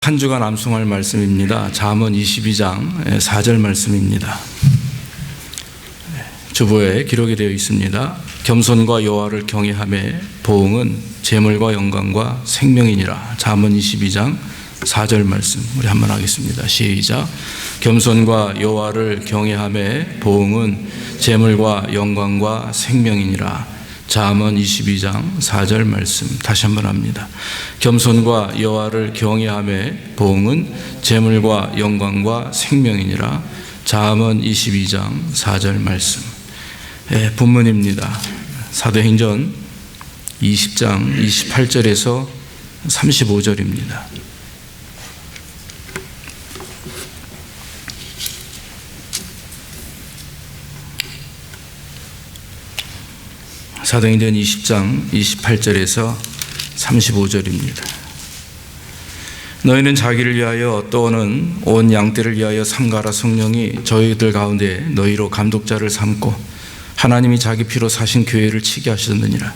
한 주간 암송할 말씀입니다. 잠언 22장 4절 말씀입니다. 주보에 기록이 되어 있습니다. 겸손과 여호와를 경외함에 보응은 재물과 영광과 생명이니라. 잠언 22장 4절 말씀 우리 한번 하겠습니다. 시작. 겸손과 여호와를 경외함에 보응은 재물과 영광과 생명이니라. 잠언 22장 4절 말씀 다시 한번 합니다. 겸손과 여호와를 경외함에 보응은 재물과 영광과 생명이니라. 잠언 22장 4절 말씀. 본문입니다. 사도행전 20장 28절에서 35절입니다. 사도행전 20장 28절에서 35절입니다. 너희는 자기를 위하여 또는 온 양떼를 위하여 삼가라. 성령이 저희들 가운데 너희로 감독자를 삼고 하나님이 자기 피로 사신 교회를 치게 하셨느니라.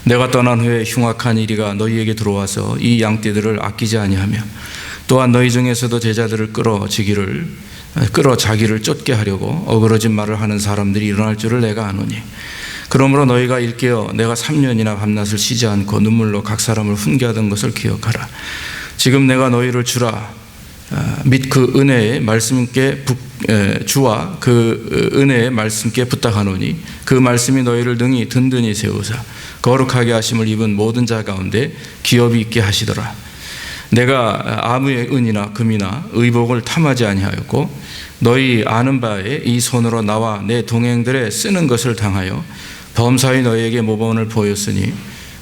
내가 떠난 후에 흉악한 이리가 너희에게 들어와서 이 양떼들을 아끼지 아니하며 또한 너희 중에서도 제자들을 끌어 자기를 쫓게 하려고 어그러진 말을 하는 사람들이 일어날 줄을 내가 아노니 그러므로 너희가 일깨어 내가 3년이나 밤낮을 쉬지 않고 눈물로 각 사람을 훈계하던 것을 기억하라. 지금 내가 너희를 주라 및 그 은혜의 말씀께 주와 그 은혜의 말씀께 부탁하노니 그 말씀이 너희를 능히 든든히 세우사 거룩하게 하심을 입은 모든 자 가운데 기업이 있게 하시더라. 내가 아무의 은이나 금이나 의복을 탐하지 아니하였고 너희 아는 바에 이 손으로 나와 내 동행들의 쓰는 것을 당하여 범사히 너희에게 모범을 보였으니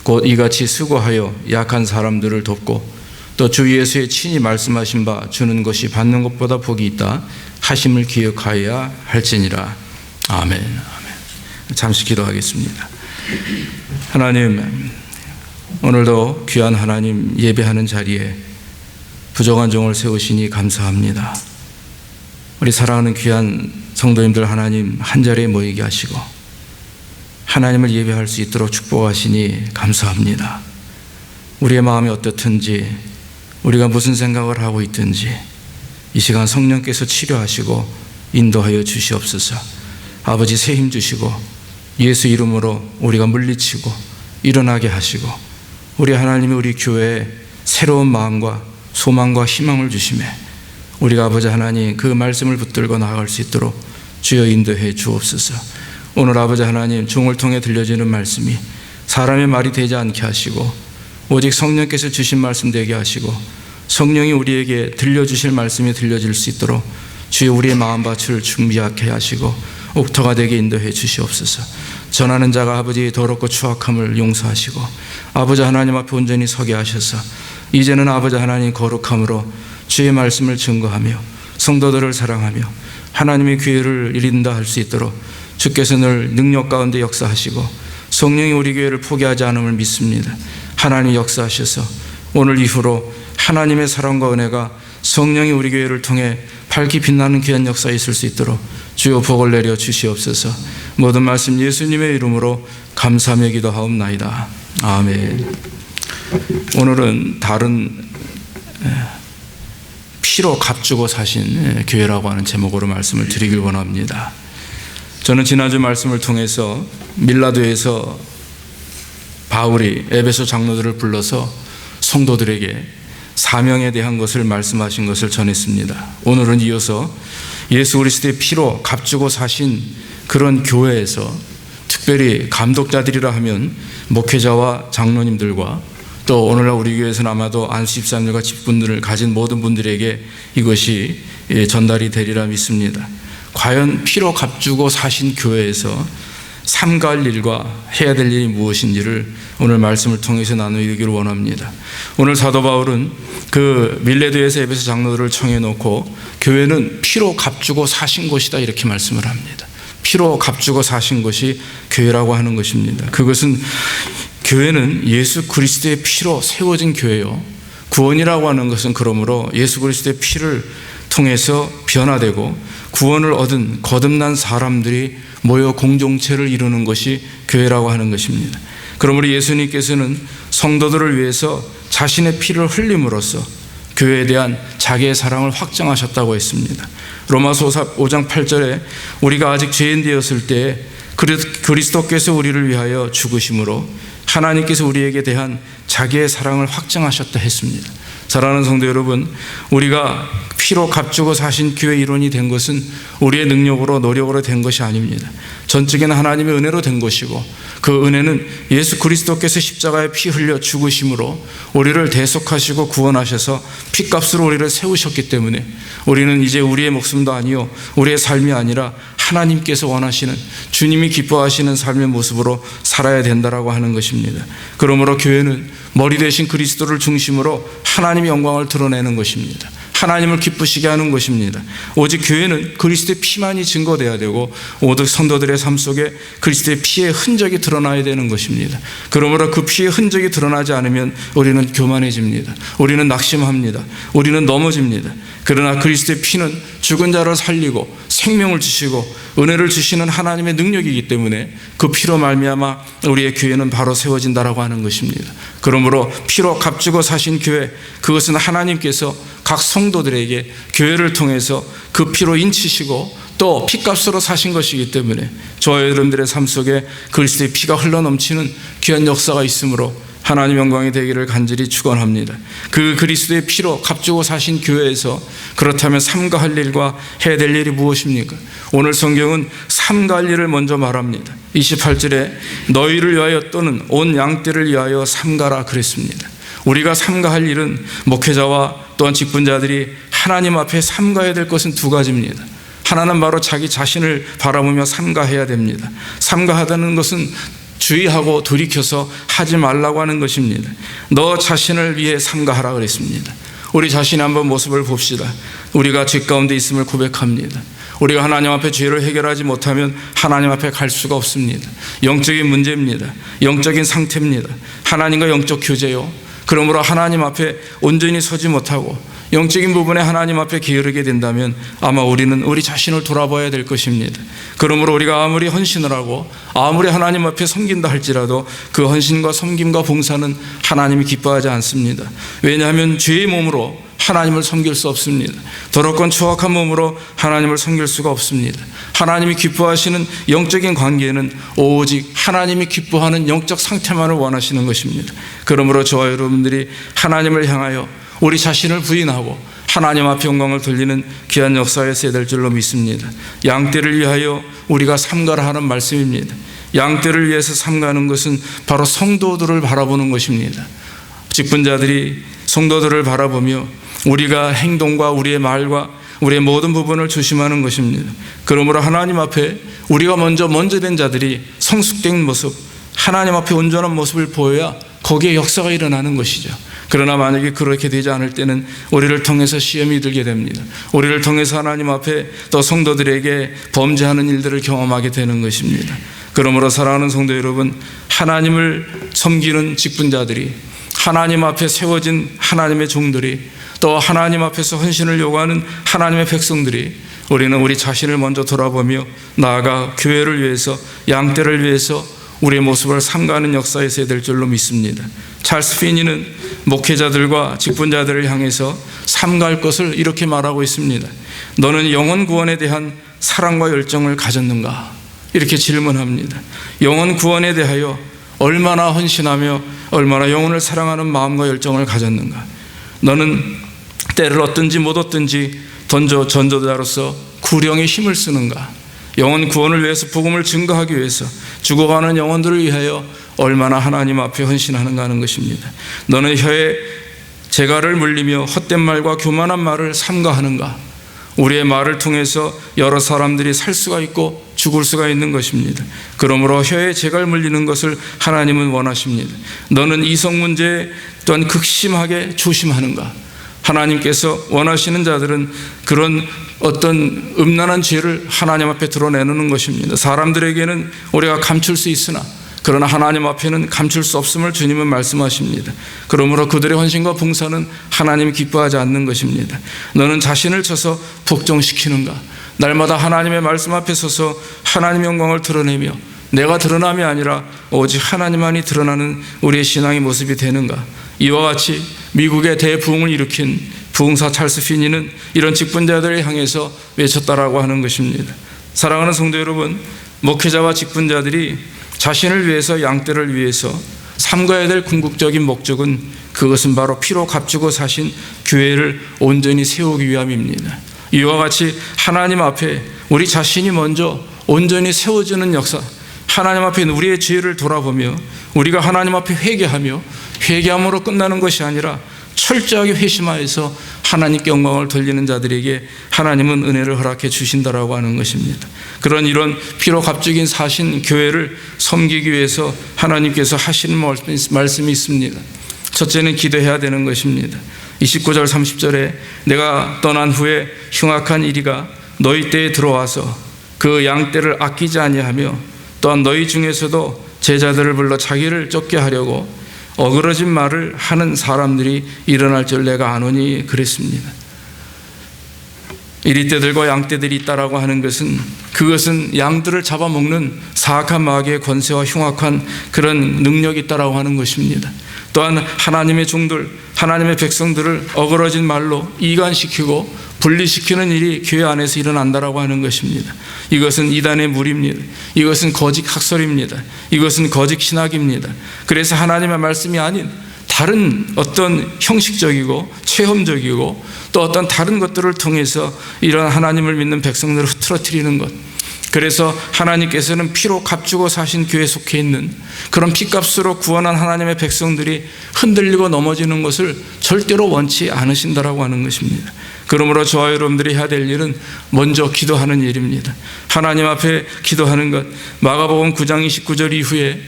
곧 이같이 수고하여 약한 사람들을 돕고 또 주 예수의 친히 말씀하신 바 주는 것이 받는 것보다 복이 있다 하심을 기억하여야 할지니라. 아멘. 아멘. 잠시 기도하겠습니다. 하나님, 오늘도 귀한 하나님 예배하는 자리에 부족한 종을 세우시니 감사합니다. 우리 사랑하는 귀한 성도님들 하나님 한자리에 모이게 하시고 하나님을 예배할 수 있도록 축복하시니 감사합니다. 우리의 마음이 어떻든지 우리가 무슨 생각을 하고 있든지 이 시간 성령께서 치료하시고 인도하여 주시옵소서. 아버지 새 힘 주시고 예수 이름으로 우리가 물리치고 일어나게 하시고 우리 하나님이 우리 교회에 새로운 마음과 소망과 희망을 주시매 우리가 아버지 하나님 그 말씀을 붙들고 나아갈 수 있도록 주여 인도해 주옵소서. 오늘 아버지 하나님 종을 통해 들려지는 말씀이 사람의 말이 되지 않게 하시고 오직 성령께서 주신 말씀 되게 하시고 성령이 우리에게 들려주실 말씀이 들려질 수 있도록 주여 우리의 마음밭을 준비하게 하시고 옥토가 되게 인도해 주시옵소서. 전하는 자가 아버지의 더럽고 추악함을 용서하시고 아버지 하나님 앞에 온전히 서게 하셔서 이제는 아버지 하나님 거룩함으로 주의 말씀을 증거하며 성도들을 사랑하며 하나님의 교회를 이룬다 할 수 있도록 주께서 늘 능력 가운데 역사하시고 성령이 우리 교회를 포기하지 않음을 믿습니다. 하나님 역사하셔서 오늘 이후로 하나님의 사랑과 은혜가 성령이 우리 교회를 통해 밝게 빛나는 귀한 역사에 있을 수 있도록 주여 복을 내려 주시옵소서. 모든 말씀 예수님의 이름으로 감사하며 기도하옵나이다. 아멘. 오늘은 다른 피로 값주고 사신 교회라고 하는 제목으로 말씀을 드리길 원합니다. 저는 지난주 말씀을 통해서 밀라도에서 바울이 에베소 장로들을 불러서 성도들에게 사명에 대한 것을 말씀하신 것을 전했습니다. 오늘은 이어서 예수 그리스도의 피로 값주고 사신 그런 교회에서 특별히 감독자들이라 하면 목회자와 장로님들과 또 오늘날 우리 교회에서는 아마도 안수 집사님들과 직분들을 가진 모든 분들에게 이것이 전달이 되리라 믿습니다. 과연 피로 값주고 사신 교회에서 삼가할 일과 해야 될 일이 무엇인지를 오늘 말씀을 통해서 나누기를 원합니다. 오늘 사도 바울은 그 밀레도에서 에베소 장로들을 청해놓고 교회는 피로 값주고 사신 곳이다 이렇게 말씀을 합니다. 피로 값주고 사신 것이 교회라고 하는 것입니다. 그것은 교회는 예수 그리스도의 피로 세워진 교회요. 구원이라고 하는 것은 그러므로 예수 그리스도의 피를 통해서 변화되고 구원을 얻은 거듭난 사람들이 모여 공동체를 이루는 것이 교회라고 하는 것입니다. 그러므로 예수님께서는 성도들을 위해서 자신의 피를 흘림으로써 교회에 대한 자기의 사랑을 확정하셨다고 했습니다. 로마서 5장 8절에 우리가 아직 죄인 되었을 때 그리스도께서 우리를 위하여 죽으심으로 하나님께서 우리에게 대한 자기의 사랑을 확정하셨다 했습니다. 사랑하는 성도 여러분, 우리가 피로 값주고 사신 교회 일원이 된 것은 우리의 능력으로 노력으로 된 것이 아닙니다. 전적인 하나님의 은혜로 된 것이고, 그 은혜는 예수 그리스도께서 십자가에 피 흘려 죽으심으로 우리를 대속하시고 구원하셔서 피값으로 우리를 세우셨기 때문에 우리는 이제 우리의 목숨도 아니요 우리의 삶이 아니라 하나님께서 원하시는, 주님이 기뻐하시는 삶의 모습으로 살아야 된다라고 하는 것입니다. 그러므로 교회는 머리 되신 그리스도를 중심으로 하나님의 영광을 드러내는 것입니다. 하나님을 기쁘시게 하는 것입니다. 오직 교회는 그리스도의 피만이 증거되어야 되고, 오직 성도들의 삶 속에 그리스도의 피의 흔적이 드러나야 되는 것입니다. 그러므로 그 피의 흔적이 드러나지 않으면 우리는 교만해집니다. 우리는 낙심합니다. 우리는 넘어집니다. 그러나 그리스도의 피는 죽은 자를 살리고 생명을 주시고 은혜를 주시는 하나님의 능력이기 때문에 그 피로 말미암아 우리의 교회는 바로 세워진다라고 하는 것입니다. 그러므로 피로 값주고 사신 교회, 그것은 하나님께서 각 성도들에게 교회를 통해서 그 피로 인치시고 또 피값으로 사신 것이기 때문에 저와 여러분들의 삶 속에 그리스도의 피가 흘러넘치는 귀한 역사가 있으므로 하나님 영광이 되기를 간절히 축원합니다. 그 그리스도의 피로 값주고 사신 교회에서 그렇다면 삼가 할 일과 해야 될 일이 무엇입니까? 오늘 성경은 삼가 할 일을 먼저 말합니다. 28절에 너희를 위하여 또는 온 양떼를 위하여 삼가라 그랬습니다. 우리가 삼가할 일은, 목회자와 또한 직분자들이 하나님 앞에 삼가해야 될 것은 두 가지입니다. 하나는 바로 자기 자신을 바라보며 삼가해야 됩니다. 삼가하다는 것은 주의하고 돌이켜서 하지 말라고 하는 것입니다. 너 자신을 위해 삼가하라 그랬습니다. 우리 자신의 한번 모습을 봅시다. 우리가 죄 가운데 있음을 고백합니다. 우리가 하나님 앞에 죄를 해결하지 못하면 하나님 앞에 갈 수가 없습니다. 영적인 문제입니다. 영적인 상태입니다. 하나님과 영적 교제요. 그러므로 하나님 앞에 온전히 서지 못하고 영적인 부분에 하나님 앞에 게으르게 된다면 아마 우리는 우리 자신을 돌아봐야 될 것입니다. 그러므로 우리가 아무리 헌신을 하고 아무리 하나님 앞에 섬긴다 할지라도 그 헌신과 섬김과 봉사는 하나님이 기뻐하지 않습니다. 왜냐하면 죄의 몸으로 하나님을 섬길 수 없습니다. 더럽고 추악한 몸으로 하나님을 섬길 수가 없습니다. 하나님이 기뻐하시는 영적인 관계는 오직 하나님이 기뻐하는 영적 상태만을 원하시는 것입니다. 그러므로 저와 여러분들이 하나님을 향하여 우리 자신을 부인하고 하나님 앞에 영광을 돌리는 귀한 역사에 있어야 될 줄로 믿습니다. 양떼를 위하여 우리가 삼가라 하는 말씀입니다. 양떼를 위해서 삼가는 것은 바로 성도들을 바라보는 것입니다. 직분자들이 성도들을 바라보며 우리가 행동과 우리의 말과 우리의 모든 부분을 조심하는 것입니다. 그러므로 하나님 앞에 우리가 먼저 된 자들이 성숙된 모습, 하나님 앞에 온전한 모습을 보여야 거기에 역사가 일어나는 것이죠. 그러나 만약에 그렇게 되지 않을 때는 우리를 통해서 시험이 들게 됩니다. 우리를 통해서 하나님 앞에 또 성도들에게 범죄하는 일들을 경험하게 되는 것입니다. 그러므로 사랑하는 성도 여러분, 하나님을 섬기는 직분자들이, 하나님 앞에 세워진 하나님의 종들이, 또 하나님 앞에서 헌신을 요구하는 하나님의 백성들이, 우리는 우리 자신을 먼저 돌아보며 나아가 교회를 위해서, 양떼를 위해서 우리의 모습을 삼가하는 역사에 있어야 될 줄로 믿습니다. 찰스 피니는 목회자들과 직분자들을 향해서 삼가할 것을 이렇게 말하고 있습니다. 너는 영혼 구원에 대한 사랑과 열정을 가졌는가? 이렇게 질문합니다. 영혼 구원에 대하여 얼마나 헌신하며 얼마나 영혼을 사랑하는 마음과 열정을 가졌는가? 너는 때를 얻든지 못 얻든지 전도자로서 구령의 힘을 쓰는가? 영혼 구원을 위해서, 복음을 증거하기 위해서, 죽어가는 영혼들을 위하여 얼마나 하나님 앞에 헌신하는가 하는 것입니다. 너는 혀에 재갈을 물리며 헛된 말과 교만한 말을 삼가하는가? 우리의 말을 통해서 여러 사람들이 살 수가 있고 죽을 수가 있는 것입니다. 그러므로 혀에 재갈 물리는 것을 하나님은 원하십니다. 너는 이성 문제에 또한 극심하게 조심하는가? 하나님께서 원하시는 자들은 그런 어떤 음란한 죄를 하나님 앞에 드러내는 것입니다. 사람들에게는 우리가 감출 수 있으나 그러나 하나님 앞에는 감출 수 없음을 주님은 말씀하십니다. 그러므로 그들의 헌신과 봉사는 하나님이 기뻐하지 않는 것입니다. 너는 자신을 쳐서 복종시키는가? 날마다 하나님의 말씀 앞에 서서 하나님의 영광을 드러내며 내가 드러남이 아니라 오직 하나님만이 드러나는 우리의 신앙의 모습이 되는가? 이와 같이 미국의 대부흥을 일으킨 부흥사 찰스 피니는 이런 직분자들을 향해서 외쳤다라고 하는 것입니다. 사랑하는 성도 여러분, 목회자와 직분자들이 자신을 위해서, 양떼를 위해서 삼가야 될 궁극적인 목적은 그것은 바로 피로 값주고 사신 교회를 온전히 세우기 위함입니다. 이와 같이 하나님 앞에 우리 자신이 먼저 온전히 세워지는 역사, 하나님 앞에 우리의 죄를 돌아보며 우리가 하나님 앞에 회개하며 회개함으로 끝나는 것이 아니라 철저하게 회심하여서 하나님께 영광을 돌리는 자들에게 하나님은 은혜를 허락해 주신다라고 하는 것입니다. 그런 이런 피로 값죽인 사신 교회를 섬기기 위해서 하나님께서 하시는 말씀이 있습니다. 첫째는 기도해야 되는 것입니다. 29절 30절에 내가 떠난 후에 흉악한 이리가 너희 떼에 들어와서 그 양떼를 아끼지 아니하며 또한 너희 중에서도 제자들을 불러 자기를 쫓게 하려고 어그러진 말을 하는 사람들이 일어날 줄 내가 아노니 그랬습니다. 이리떼들과 양떼들이 있다라고 하는 것은 그것은 양들을 잡아먹는 사악한 마귀의 권세와 흉악한 그런 능력이 있다라고 하는 것입니다. 또한 하나님의 종들, 하나님의 백성들을 어그러진 말로 이간시키고 분리시키는 일이 교회 안에서 일어난다라고 하는 것입니다. 이것은 이단의 무리입니다. 이것은 거짓 학설입니다. 이것은 거짓 신학입니다. 그래서 하나님의 말씀이 아닌 다른 어떤 형식적이고 체험적이고 또 어떤 다른 것들을 통해서 이런 하나님을 믿는 백성들을 흐트러뜨리는 것, 그래서 하나님께서는 피로 값주고 사신 교회에 속해 있는 그런 피값으로 구원한 하나님의 백성들이 흔들리고 넘어지는 것을 절대로 원치 않으신다라고 하는 것입니다. 그러므로 저와 여러분들이 해야 될 일은 먼저 기도하는 일입니다. 하나님 앞에 기도하는 것. 마가복음 9장 29절 이후에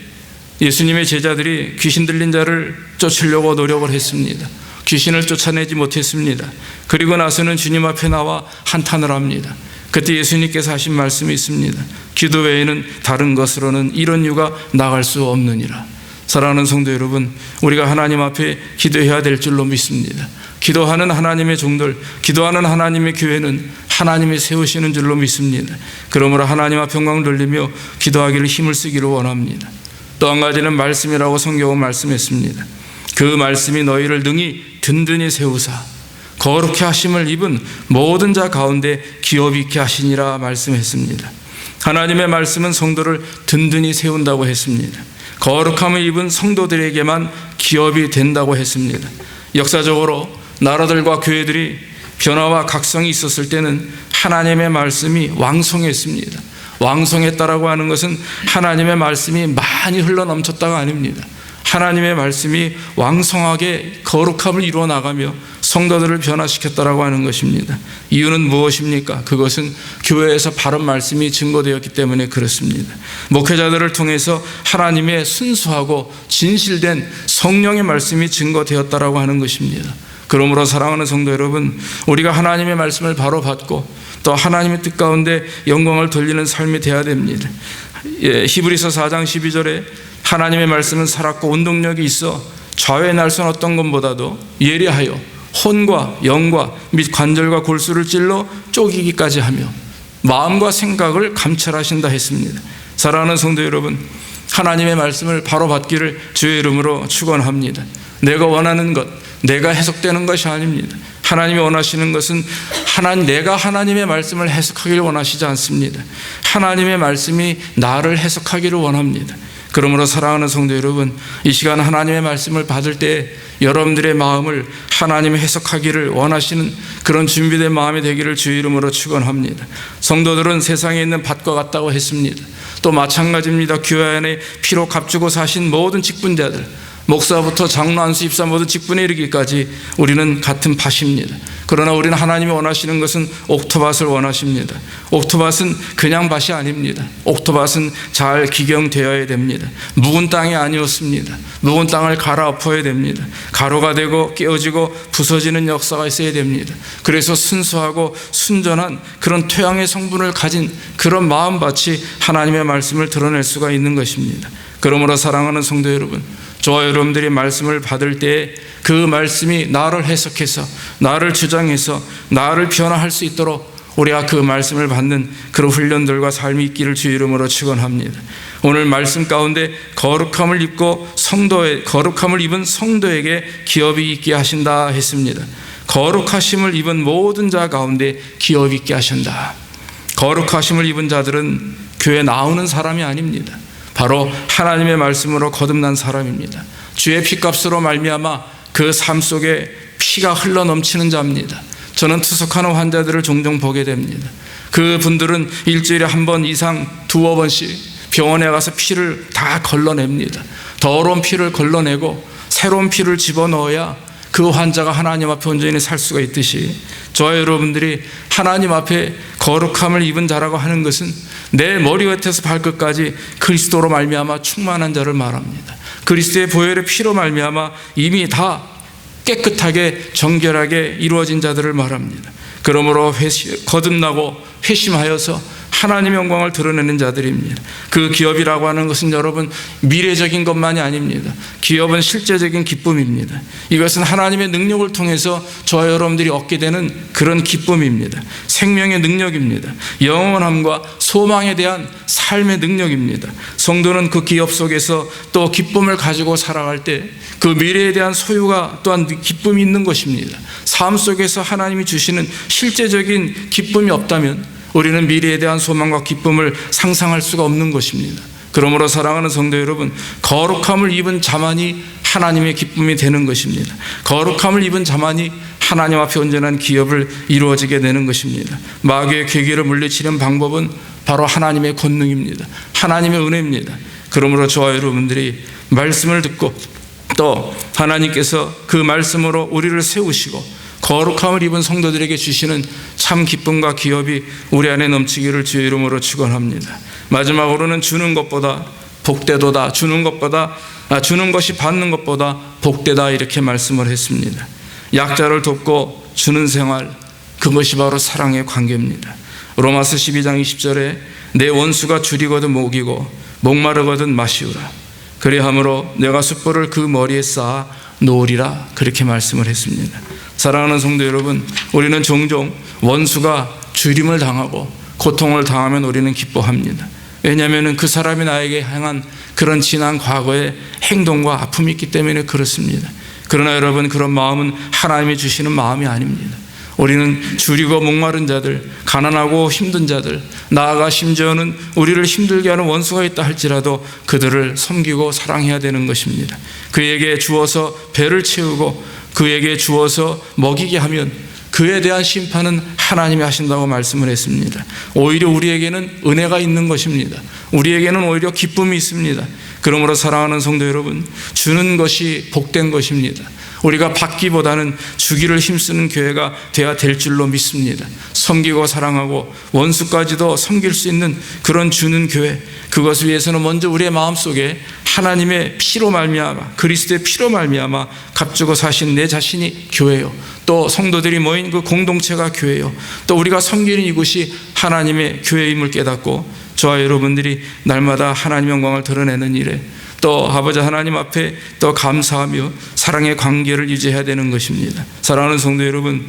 예수님의 제자들이 귀신 들린 자를 쫓으려고 노력을 했습니다. 귀신을 쫓아내지 못했습니다. 그리고 나서는 주님 앞에 나와 한탄을 합니다. 그때 예수님께서 하신 말씀이 있습니다. 기도 외에는 다른 것으로는 이런 유가 나갈 수 없느니라. 사랑하는 성도 여러분, 우리가 하나님 앞에 기도해야 될 줄로 믿습니다. 기도하는 하나님의 종들, 기도하는 하나님의 교회는 하나님이 세우시는 줄로 믿습니다. 그러므로 하나님 앞에 영광을 돌리며 기도하기를 힘을 쓰기를 원합니다. 또 한 가지는 말씀이라고 성경은 말씀했습니다. 그 말씀이 너희를 능히 든든히 세우사 거룩히 하심을 입은 모든 자 가운데 기업 있게 하시니라 말씀했습니다. 하나님의 말씀은 성도를 든든히 세운다고 했습니다. 거룩함을 입은 성도들에게만 기업이 된다고 했습니다. 역사적으로 나라들과 교회들이 변화와 각성이 있었을 때는 하나님의 말씀이 왕성했습니다. 왕성했다라고 하는 것은 하나님의 말씀이 많이 흘러넘쳤다가 아닙니다. 하나님의 말씀이 왕성하게 거룩함을 이루어 나가며 성도들을 변화시켰다라고 하는 것입니다. 이유는 무엇입니까? 그것은 교회에서 바른 말씀이 증거되었기 때문에 그렇습니다. 목회자들을 통해서 하나님의 순수하고 진실된 성령의 말씀이 증거되었다라고 하는 것입니다. 그러므로 사랑하는 성도 여러분, 우리가 하나님의 말씀을 바로 받고 또 하나님의 뜻 가운데 영광을 돌리는 삶이 되어야 됩니다. 히브리서 4장 12절에 하나님의 말씀은 살았고 운동력이 있어 좌우의 날선 어떤 것보다도 예리하여 혼과 영과 및 관절과 골수를 찔러 쪼개기까지 하며 마음과 생각을 감찰하신다 했습니다. 사랑하는 성도 여러분, 하나님의 말씀을 바로 받기를 주의 이름으로 축원합니다. 내가 원하는 것, 내가 해석되는 것이 아닙니다. 하나님이 원하시는 것은 내가 하나님의 말씀을 해석하기를 원하시지 않습니다. 하나님의 말씀이 나를 해석하기를 원합니다. 그러므로 사랑하는 성도 여러분, 이 시간 하나님의 말씀을 받을 때 여러분들의 마음을 하나님의 해석하기를 원하시는 그런 준비된 마음이 되기를 주의 이름으로 축원합니다. 성도들은 세상에 있는 밭과 같다고 했습니다. 또 마찬가지입니다. 교회 안에 피로 값주고 사신 모든 직분자들, 목사부터 장로, 안수, 입사 모든 직분에 이르기까지 우리는 같은 밭입니다. 그러나 우리는 하나님이 원하시는 것은 옥토밭을 원하십니다. 옥토밭은 그냥 밭이 아닙니다. 옥토밭은 잘 기경되어야 됩니다. 묵은 땅이 아니었습니다. 묵은 땅을 갈아엎어야 됩니다. 가루가 되고 깨어지고 부서지는 역사가 있어야 됩니다. 그래서 순수하고 순전한 그런 토양의 성분을 가진 그런 마음밭이 하나님의 말씀을 드러낼 수가 있는 것입니다. 그러므로 사랑하는 성도 여러분, 저와 여러분들이 말씀을 받을 때 그 말씀이 나를 해석해서 나를 주장해서 나를 변화할 수 있도록 우리가 그 말씀을 받는 그런 훈련들과 삶이 있기를 주의 이름으로 축원합니다. 오늘 말씀 가운데 거룩함을 입은 성도에게 기업이 있게 하신다 했습니다. 거룩하심을 입은 모든 자 가운데 기업 있게 하신다. 거룩하심을 입은 자들은 교회 나오는 사람이 아닙니다. 바로 하나님의 말씀으로 거듭난 사람입니다. 주의 피값으로 말미암아 그 삶 속에 피가 흘러넘치는 자입니다. 저는 투석하는 환자들을 종종 보게 됩니다. 그분들은 일주일에 한 번 이상 두어 번씩 병원에 가서 피를 다 걸러냅니다. 더러운 피를 걸러내고 새로운 피를 집어넣어야 그 환자가 하나님 앞에 온전히 살 수가 있듯이, 저와 여러분들이 하나님 앞에 거룩함을 입은 자라고 하는 것은 내 머리끝에서 발끝까지 그리스도로 말미암아 충만한 자를 말합니다. 그리스도의 보혈의 피로 말미암아 이미 다 깨끗하게 정결하게 이루어진 자들을 말합니다. 그러므로 거듭나고 회심하여서 하나님의 영광을 드러내는 자들입니다. 그 기업이라고 하는 것은 여러분 미래적인 것만이 아닙니다. 기업은 실제적인 기쁨입니다. 이것은 하나님의 능력을 통해서 저와 여러분들이 얻게 되는 그런 기쁨입니다. 생명의 능력입니다. 영원함과 소망에 대한 삶의 능력입니다. 성도는 그 기업 속에서 또 기쁨을 가지고 살아갈 때 그 미래에 대한 소유가 또한 기쁨이 있는 것입니다. 삶 속에서 하나님이 주시는 실제적인 기쁨이 없다면 우리는 미래에 대한 소망과 기쁨을 상상할 수가 없는 것입니다. 그러므로 사랑하는 성도 여러분, 거룩함을 입은 자만이 하나님의 기쁨이 되는 것입니다. 거룩함을 입은 자만이 하나님 앞에 온전한 기업을 이루어지게 되는 것입니다. 마귀의 괴계를 물리치는 방법은 바로 하나님의 권능입니다. 하나님의 은혜입니다. 그러므로 저와 여러분들이 말씀을 듣고 또 하나님께서 그 말씀으로 우리를 세우시고 거룩함을 입은 성도들에게 주시는 참 기쁨과 기업이 우리 안에 넘치기를 주의 이름으로 축원합니다. 마지막으로는 주는 것보다 복되도다. 주는 것이 받는 것보다 복되다, 이렇게 말씀을 했습니다. 약자를 돕고 주는 생활, 그것이 바로 사랑의 관계입니다. 로마서 12장 20절에 내 원수가 줄이거든 먹이고 목마르거든 마시우라. 그리함으로 내가 숯불을 그 머리에 쌓아 놓으리라, 그렇게 말씀을 했습니다. 사랑하는 성도 여러분, 우리는 종종 원수가 죽임을 당하고 고통을 당하면 우리는 기뻐합니다. 왜냐하면 그 사람이 나에게 행한 그런 지난 과거의 행동과 아픔이 있기 때문에 그렇습니다. 그러나 여러분, 그런 마음은 하나님이 주시는 마음이 아닙니다. 우리는 줄이고 목마른 자들, 가난하고 힘든 자들, 나아가 심지어는 우리를 힘들게 하는 원수가 있다 할지라도 그들을 섬기고 사랑해야 되는 것입니다. 그에게 주어서 배를 채우고 그에게 주어서 먹이게 하면 그에 대한 심판은 하나님이 하신다고 말씀을 했습니다. 오히려 우리에게는 은혜가 있는 것입니다. 우리에게는 오히려 기쁨이 있습니다. 그러므로 사랑하는 성도 여러분, 주는 것이 복된 것입니다. 우리가 받기보다는 주기를 힘쓰는 교회가 되어야 될 줄로 믿습니다. 섬기고 사랑하고 원수까지도 섬길 수 있는 그런 주는 교회, 그것을 위해서는 먼저 우리의 마음속에 하나님의 피로 말미암아, 그리스도의 피로 말미암아 값주고 사신 내 자신이 교회요, 또 성도들이 모인 그 공동체가 교회요, 또 우리가 섬기는 이곳이 하나님의 교회임을 깨닫고 저와 여러분들이 날마다 하나님의 영광을 드러내는 일에 또 아버지 하나님 앞에 또 감사하며 사랑의 관계를 유지해야 되는 것입니다. 사랑하는 성도 여러분,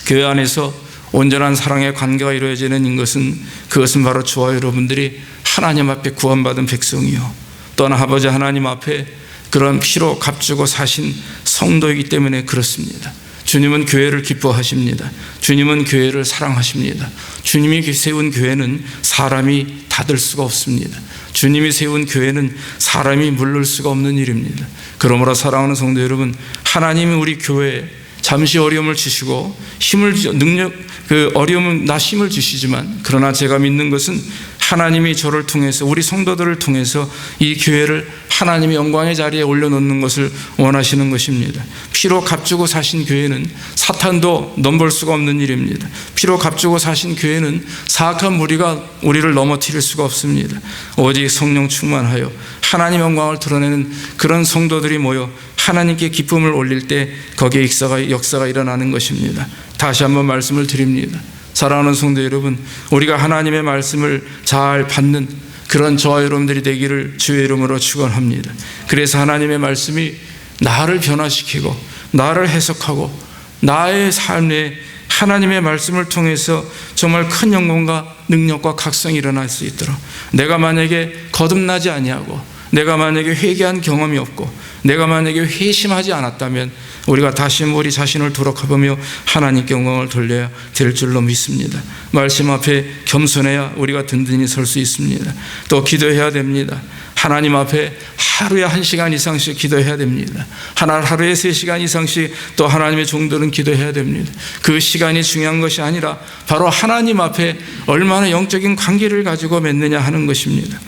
교회 안에서 온전한 사랑의 관계가 이루어지는 것은 그것은 바로 저와 여러분들이 하나님 앞에 구원받은 백성이요, 또한 아버지 하나님 앞에 그런 피로 값주고 사신 성도이기 때문에 그렇습니다. 주님은 교회를 기뻐하십니다. 주님은 교회를 사랑하십니다. 주님이 세운 교회는 사람이 닫을 수가 없습니다. 주님이 세운 교회는 사람이 물를 수가 없는 일입니다. 그러므로 사랑하는 성도 여러분, 하나님이 우리 교회에 잠시 어려움을 주시고 어려움은 나 힘을 주시지만, 그러나 제가 믿는 것은 하나님이 저를 통해서, 우리 성도들을 통해서 이 교회를 하나님의 영광의 자리에 올려놓는 것을 원하시는 것입니다. 피로 값주고 사신 교회는 사탄도 넘볼 수가 없는 일입니다. 피로 값주고 사신 교회는 사악한 무리가 우리를 넘어뜨릴 수가 없습니다. 오직 성령 충만하여 하나님의 영광을 드러내는 그런 성도들이 모여 하나님께 기쁨을 올릴 때 거기에 역사가 일어나는 것입니다. 다시 한번 말씀을 드립니다. 사랑하는 성도 여러분, 우리가 하나님의 말씀을 잘 받는 그런 저와 여러분들이 되기를 주의 이름으로 축원합니다. 그래서 하나님의 말씀이 나를 변화시키고 나를 해석하고 나의 삶에 하나님의 말씀을 통해서 정말 큰 영광과 능력과 각성이 일어날 수 있도록, 내가 만약에 거듭나지 아니하고 내가 만약에 회개한 경험이 없고 내가 만약에 회심하지 않았다면 우리가 다시 우리 자신을 돌아보며 하나님께 영광을 돌려야 될 줄로 믿습니다. 말씀 앞에 겸손해야 우리가 든든히 설 수 있습니다. 또 기도해야 됩니다. 하나님 앞에 하루에 1시간 이상씩 기도해야 됩니다. 하루에 3시간 이상씩 또 하나님의 종들은 기도해야 됩니다. 그 시간이 중요한 것이 아니라 바로 하나님 앞에 얼마나 영적인 관계를 가지고 맺느냐 하는 것입니다.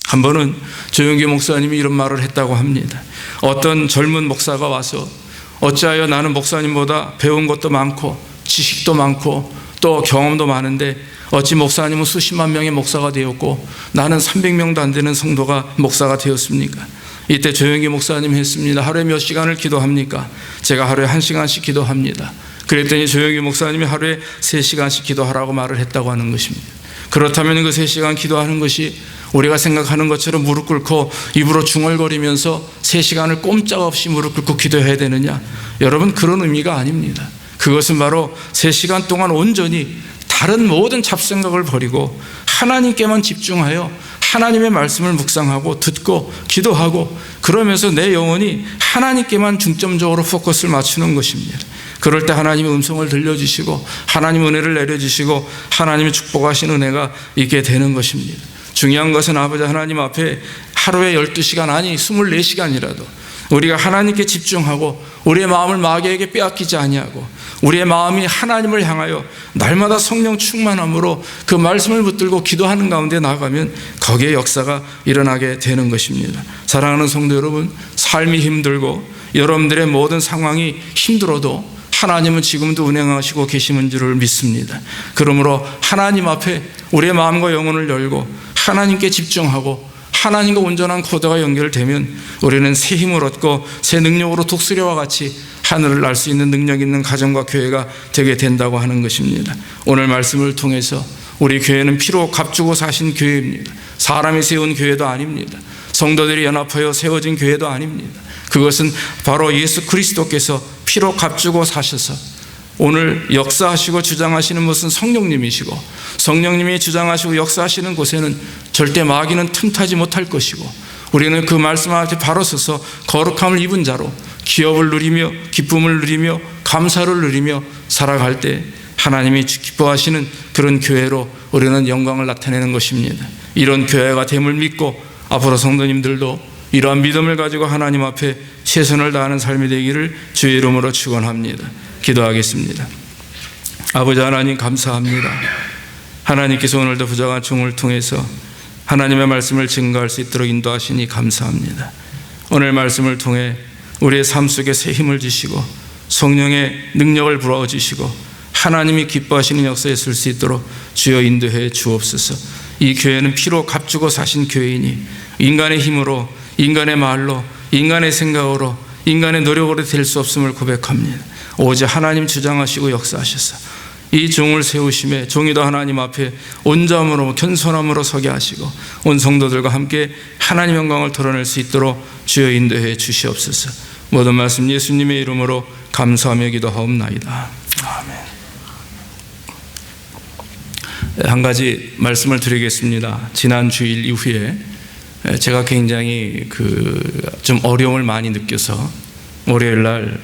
한 번은 조영기 목사님이 이런 말을 했다고 합니다. 어떤 젊은 목사가 와서 어찌하여 나는 목사님보다 배운 것도 많고 지식도 많고 또 경험도 많은데 어찌 목사님은 수십만 명의 목사가 되었고 나는 300명도 안 되는 성도가 목사가 되었습니까? 이때 조영기 목사님이 했습니다. 하루에 몇 시간을 기도합니까? 제가 하루에 1시간씩 기도합니다. 그랬더니 조영기 목사님이 하루에 3시간씩 기도하라고 말을 했다고 하는 것입니다. 그렇다면 그 3시간 기도하는 것이 우리가 생각하는 것처럼 무릎 꿇고 입으로 중얼거리면서 3시간을 꼼짝없이 무릎 꿇고 기도해야 되느냐? 여러분, 그런 의미가 아닙니다. 그것은 바로 3시간 동안 온전히 다른 모든 잡생각을 버리고 하나님께만 집중하여 하나님의 말씀을 묵상하고 듣고 기도하고 그러면서 내 영혼이 하나님께만 중점적으로 포커스를 맞추는 것입니다. 그럴 때 하나님의 음성을 들려주시고 하나님 은혜를 내려주시고 하나님의 축복하신 은혜가 있게 되는 것입니다. 중요한 것은 아버지 하나님 앞에 하루에 12시간 아니 24시간이라도 우리가 하나님께 집중하고 우리의 마음을 마귀에게 빼앗기지 아니하고 우리의 마음이 하나님을 향하여 날마다 성령 충만함으로 그 말씀을 붙들고 기도하는 가운데 나아가면 거기에 역사가 일어나게 되는 것입니다. 사랑하는 성도 여러분, 삶이 힘들고 여러분들의 모든 상황이 힘들어도 하나님은 지금도 운행하시고 계시는 줄을 믿습니다. 그러므로 하나님 앞에 우리의 마음과 영혼을 열고 하나님께 집중하고 하나님과 온전한 코드가 연결되면 우리는 새 힘을 얻고 새 능력으로 독수리와 같이 하늘을 날 수 있는 능력 있는 가정과 교회가 되게 된다고 하는 것입니다. 오늘 말씀을 통해서 우리 교회는 피로 값주고 사신 교회입니다. 사람이 세운 교회도 아닙니다. 성도들이 연합하여 세워진 교회도 아닙니다. 그것은 바로 예수 그리스도께서 피로 값주고 사셔서 오늘 역사하시고 주장하시는 것은 성령님이시고 성령님이 주장하시고 역사하시는 곳에는 절대 마귀는 틈타지 못할 것이고 우리는 그 말씀 앞에 바로 서서 거룩함을 입은 자로 기업을 누리며 기쁨을 누리며 감사를 누리며 살아갈 때 하나님이 기뻐하시는 그런 교회로 우리는 영광을 나타내는 것입니다. 이런 교회가 됨을 믿고 앞으로 성도님들도 이러한 믿음을 가지고 하나님 앞에 최선을 다하는 삶이 되기를 주의 이름으로 축원합니다. 기도하겠습니다. 아버지 하나님 감사합니다. 하나님께서 오늘도 부정한 종을 통해서 하나님의 말씀을 증거할 수 있도록 인도하시니 감사합니다. 오늘 말씀을 통해 우리의 삶 속에 새 힘을 주시고 성령의 능력을 부어주시고 하나님이 기뻐하시는 역사에 쓸 수 있도록 주여 인도해 주옵소서. 이 교회는 피로 값주고 사신 교회이니 인간의 힘으로 인간의 말로 인간의 생각으로 인간의 노력으로 될 수 없음을 고백합니다. 오직 하나님 주장하시고 역사하셔서 이 종을 세우심에 종이도 하나님 앞에 온전함으로 겸손함으로 서게 하시고 온 성도들과 함께 하나님 영광을 드러낼 수 있도록 주여 인도해 주시옵소서. 모든 말씀 예수님의 이름으로 감사하며 기도하옵나이다. 아멘. 한 가지 말씀을 드리겠습니다. 지난 주일 이후에 제가 굉장히 좀 어려움을 많이 느껴서 월요일 날